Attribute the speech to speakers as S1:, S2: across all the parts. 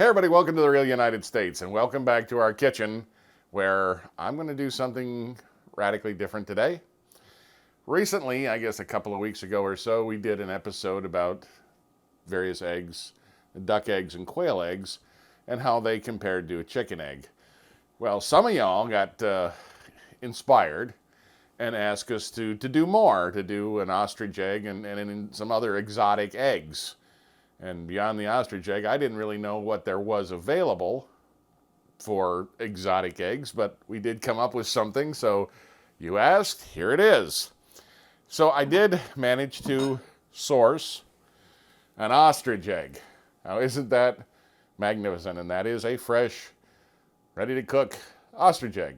S1: Hey everybody, welcome to the real United States and welcome back to our kitchen where I'm going to do something radically different today. Recently, I guess a couple of weeks ago or so, we did an episode about various eggs, duck eggs and quail eggs, and how they compared to a chicken egg. Well, some of y'all got inspired and asked us to do more, to do an ostrich egg and some other exotic eggs. And beyond the ostrich egg, I didn't really know what there was available for exotic eggs, but we did come up with something. So you asked, here it is. So I did manage to source an ostrich egg. Now, isn't that magnificent? And that is a fresh, ready to cook ostrich egg.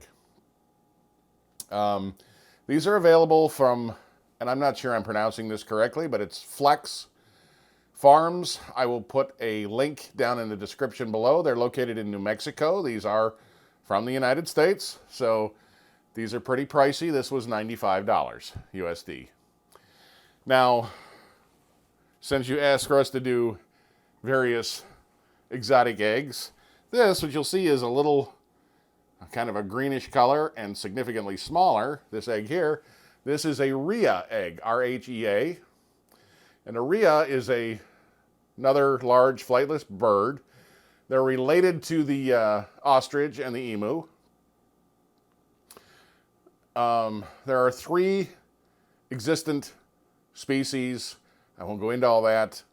S1: These are available from, and I'm not sure I'm pronouncing this correctly, but it's Flex Farms. I will put a link down in the description below. They're located in New Mexico. These are from the United States, so these are pretty pricey. This was $95 USD. Now, since you asked for us to do various exotic eggs, this, what you'll see, is a little kind of a greenish color and significantly smaller. This egg here, this is a Rhea egg, R-H-E-A. And a Rhea is another large flightless bird. They're related to the ostrich and the emu. There are 3 existent species. I won't go into all that.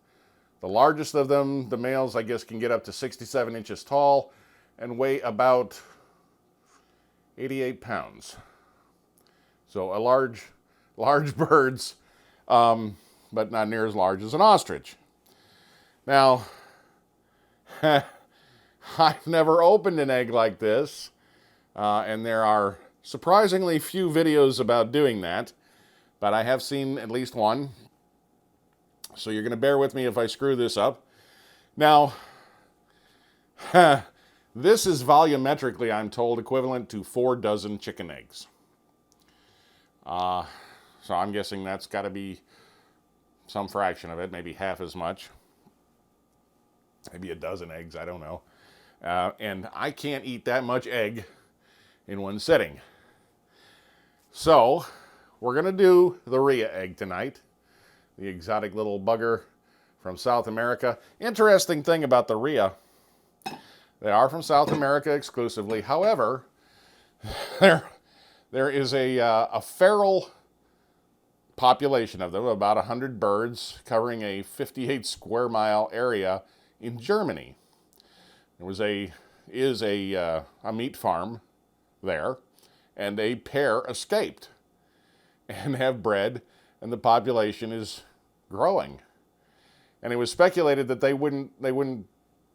S1: The largest of them, the males, I guess, can get up to 67 inches tall and weigh about 88 pounds. So a large birds. But not near as large as an ostrich. Now, I've never opened an egg like this, and there are surprisingly few videos about doing that, but I have seen at least one, so you're going to bear with me if I screw this up. Now, this is volumetrically, I'm told, equivalent to 4 dozen chicken eggs. So I'm guessing that's got to be some fraction of it, maybe half as much. Maybe a dozen eggs, I don't know. And I can't eat that much egg in one sitting. So, we're going to do the Rhea egg tonight. The exotic little bugger from South America. Interesting thing about the Rhea, they are from South America exclusively. However, there is a feral population of them, about 100 birds, covering a 58 square mile area in Germany. There is a meat farm there, and a pair escaped and have bred, and the population is growing. And it was speculated that they wouldn't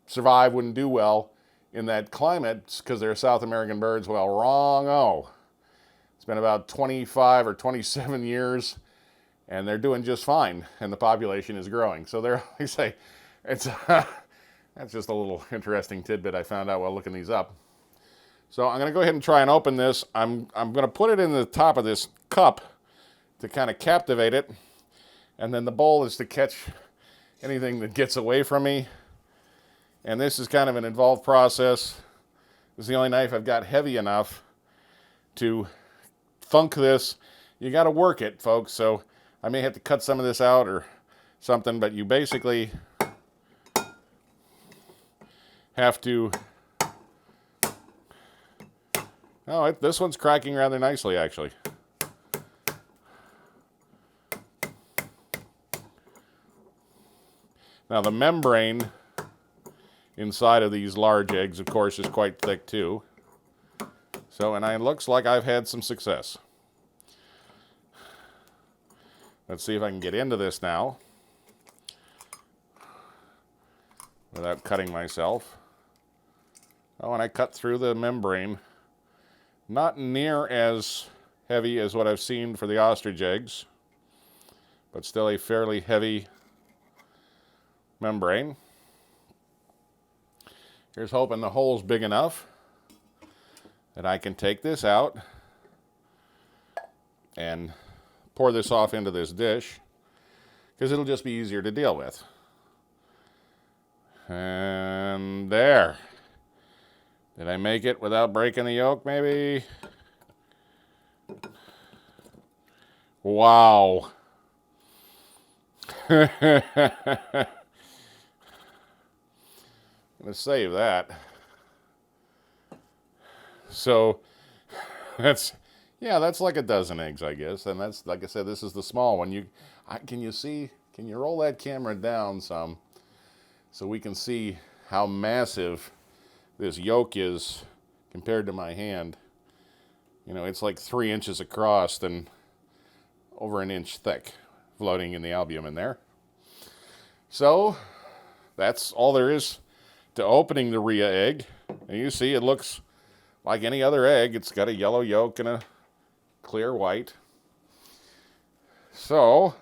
S1: survive, wouldn't do well in that climate because they're South American birds. Well, wrong-o. It's been about 25 or 27 years, and they're doing just fine, and the population is growing. So they're, like I say, it's that's just a little interesting tidbit I found out while looking these up. So I'm going to go ahead and try and open this. I'm going to put it in the top of this cup to kind of captivate it, and then the bowl is to catch anything that gets away from me. And this is kind of an involved process. This is the only knife I've got heavy enough to thunk this. You got to work it, folks, so I may have to cut some of this out or something, but you basically have to... Oh, this one's cracking rather nicely, actually. Now, the membrane inside of these large eggs, of course, is quite thick, too. So, and it looks like I've had some success. Let's see if I can get into this now without cutting myself. Oh, and I cut through the membrane. Not near as heavy as what I've seen for the ostrich eggs, but still a fairly heavy membrane. Here's hoping the hole's big enough that I can take this out and pour this off into this dish, because it'll just be easier to deal with. And And there. Did I make it without breaking the yolk, maybe? Wow. I'm going to save that. So that's like a dozen eggs, I guess. And that's, like I said, this is the small one. Can you see? Can you roll that camera down some so we can see how massive this yolk is compared to my hand? You know, it's like 3 inches across and over an inch thick, floating in the albumin there. So that's all there is to opening the Rhea egg. And you see it looks like any other egg. It's got a yellow yolk and a clear white. So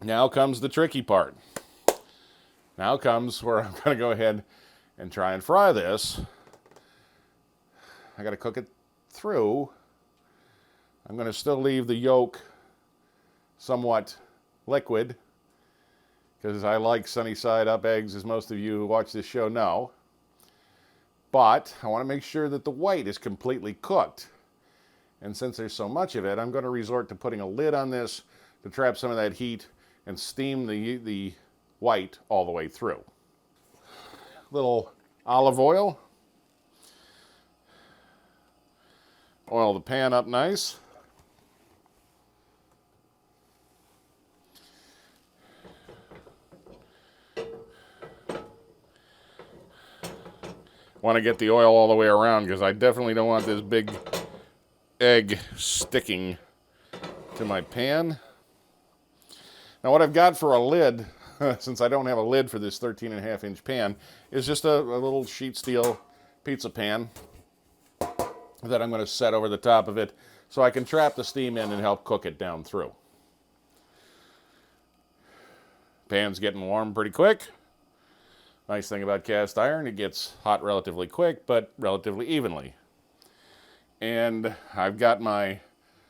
S1: now comes the tricky part. Now comes where I'm going to go ahead and try and fry this. I got to cook it through. I'm going to still leave the yolk somewhat liquid because I like sunny side up eggs, as most of you who watch this show know. But I want to make sure that the white is completely cooked. And since there's so much of it, I'm going to resort to putting a lid on this to trap some of that heat and steam the white all the way through. Little olive oil. Oil the pan up nice. Want to get the oil all the way around because I definitely don't want this big egg sticking to my pan. Now what I've got for a lid, since I don't have a lid for this 13.5 inch pan, is just a little sheet steel pizza pan that I'm going to set over the top of it so I can trap the steam in and help cook it down through. Pan's getting warm pretty quick. Nice thing about cast iron, it gets hot relatively quick, but relatively evenly. And I've got my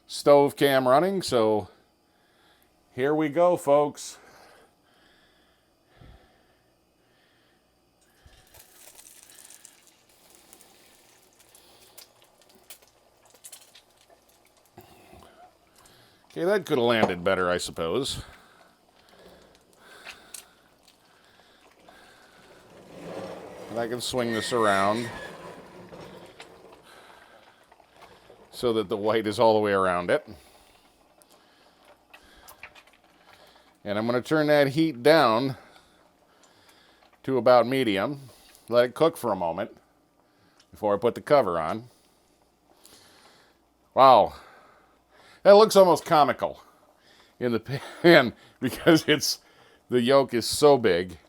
S1: stove cam running, so here we go, folks. Okay, that could have landed better, I suppose. And I can swing this around so that the white is all the way around it. And I'm going to turn that heat down to about medium. Let it cook for a moment before I put the cover on. Wow. That looks almost comical in the pan because the yolk is so big.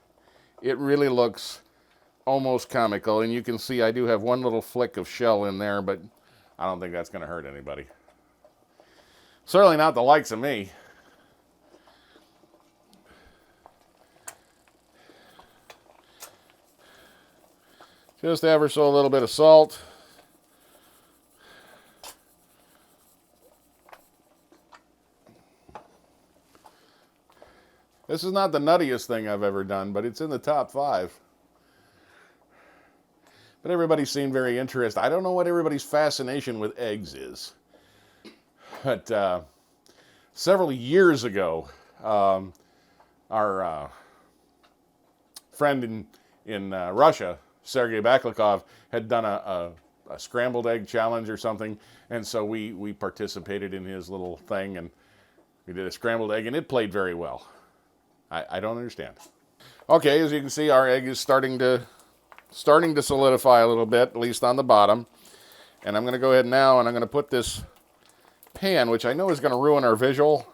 S1: It really looks almost comical, and you can see I do have one little flick of shell in there, but I don't think that's going to hurt anybody. Certainly not the likes of me. Just ever so a little bit of salt. This is not the nuttiest thing I've ever done, but it's in the top 5. But everybody seemed very interested. I don't know what everybody's fascination with eggs is. But several years ago, our friend in Russia, Sergei Baklikov, had done a scrambled egg challenge or something. And so we participated in his little thing, and we did a scrambled egg, and it played very well. I don't understand. Okay, as you can see, our egg is starting to solidify a little bit, at least on the bottom. And I'm going to go ahead now and I'm going to put this pan, which I know is going to ruin our visual,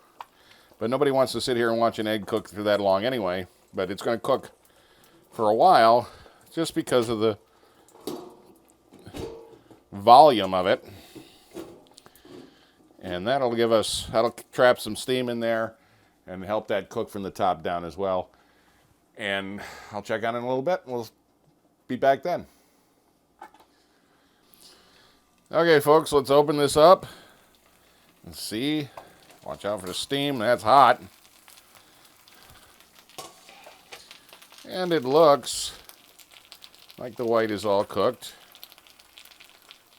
S1: but nobody wants to sit here and watch an egg cook for that long anyway. But it's going to cook for a while just because of the volume of it. And that'll trap some steam in there and help that cook from the top down as well. And I'll check on it in a little bit. We'll be back then. Okay, folks, let's open this up and see. Watch out for the steam. That's hot. And it looks like the white is all cooked.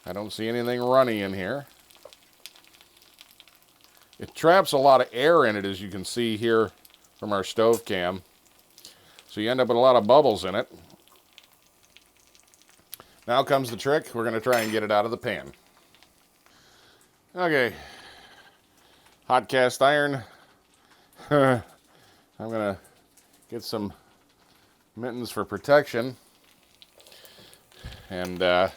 S1: I don't see anything runny in here. It traps a lot of air in it, as you can see here from our stove cam. So you end up with a lot of bubbles in it. Now comes the trick. We're going to try and get it out of the pan. Okay. Hot cast iron. I'm going to get some mittens for protection. And, yeah.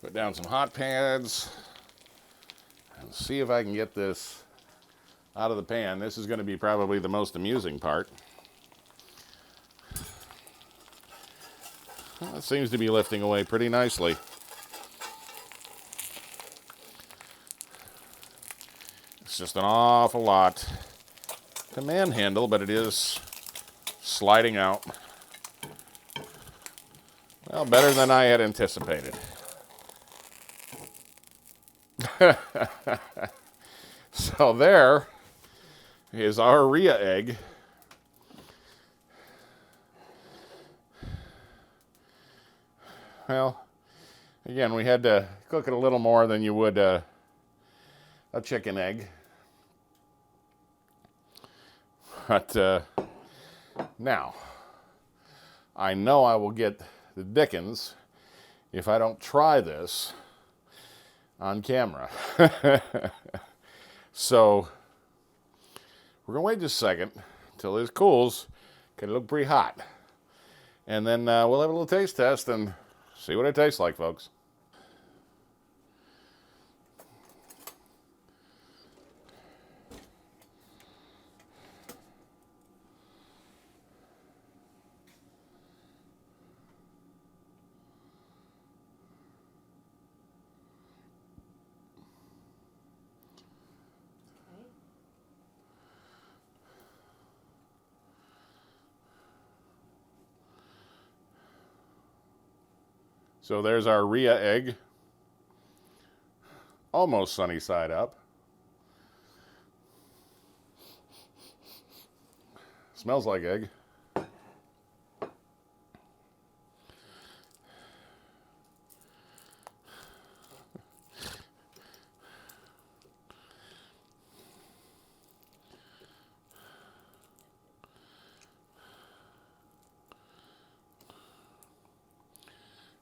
S1: Put down some hot pads and see if I can get this out of the pan. This is going to be probably the most amusing part. Well, it seems to be lifting away pretty nicely. It's just an awful lot to manhandle, but it is sliding out. Well, better than I had anticipated. So there is our Rhea egg. Well, again, we had to cook it a little more than you would a chicken egg. But now, I know I will get the dickens if I don't try this on camera. So, we're going to wait just a second until this cools. Can look pretty hot. And then we'll have a little taste test and see what it tastes like, folks. So there's our Rhea egg, almost sunny side up. Smells like egg.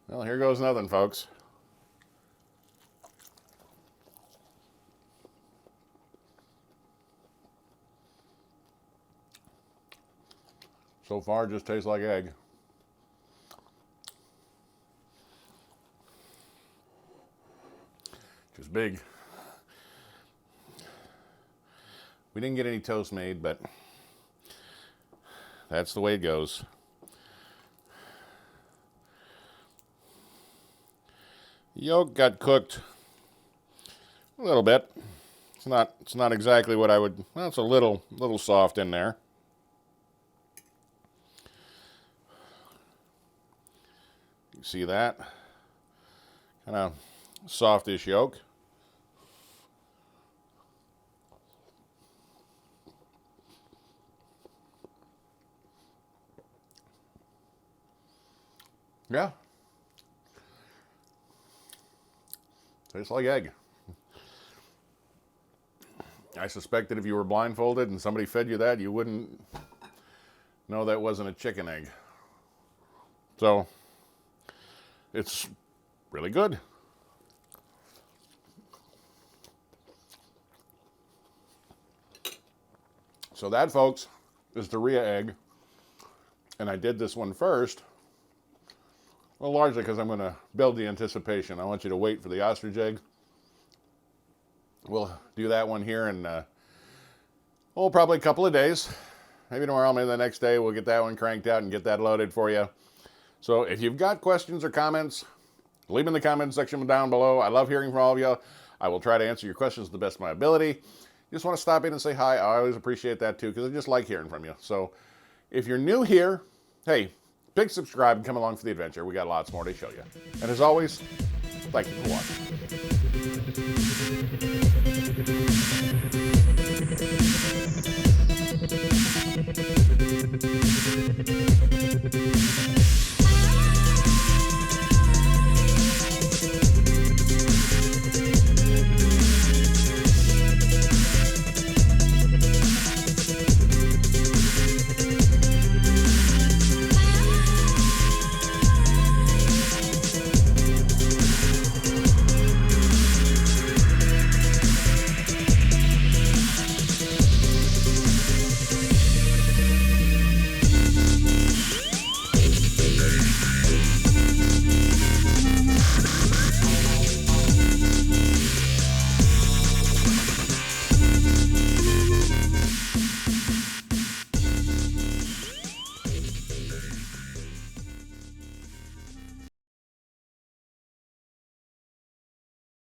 S1: Well, here goes nothing, folks. So far, it just tastes like egg. Just big. We didn't get any toast made, but that's the way it goes. Yolk got cooked a little bit. It's not exactly what I would. Well, it's a little soft in there. You see that? Kind of softish yolk. Yeah. Tastes like egg. I suspect that if you were blindfolded and somebody fed you that, you wouldn't know that wasn't a chicken egg. So, it's really good. So that, folks, is the Rhea egg. And I did this one first. Well, largely because I'm going to build the anticipation. I want you to wait for the ostrich egg. We'll do that one here in, probably a couple of days. Maybe tomorrow, maybe the next day, we'll get that one cranked out and get that loaded for you. So if you've got questions or comments, leave them in the comment section down below. I love hearing from all of you. I will try to answer your questions to the best of my ability. Just want to stop in and say hi. I always appreciate that too, because I just like hearing from you. So if you're new here, hey, big subscribe and come along for the adventure. We got lots more to show you. And as always, thank you for watching.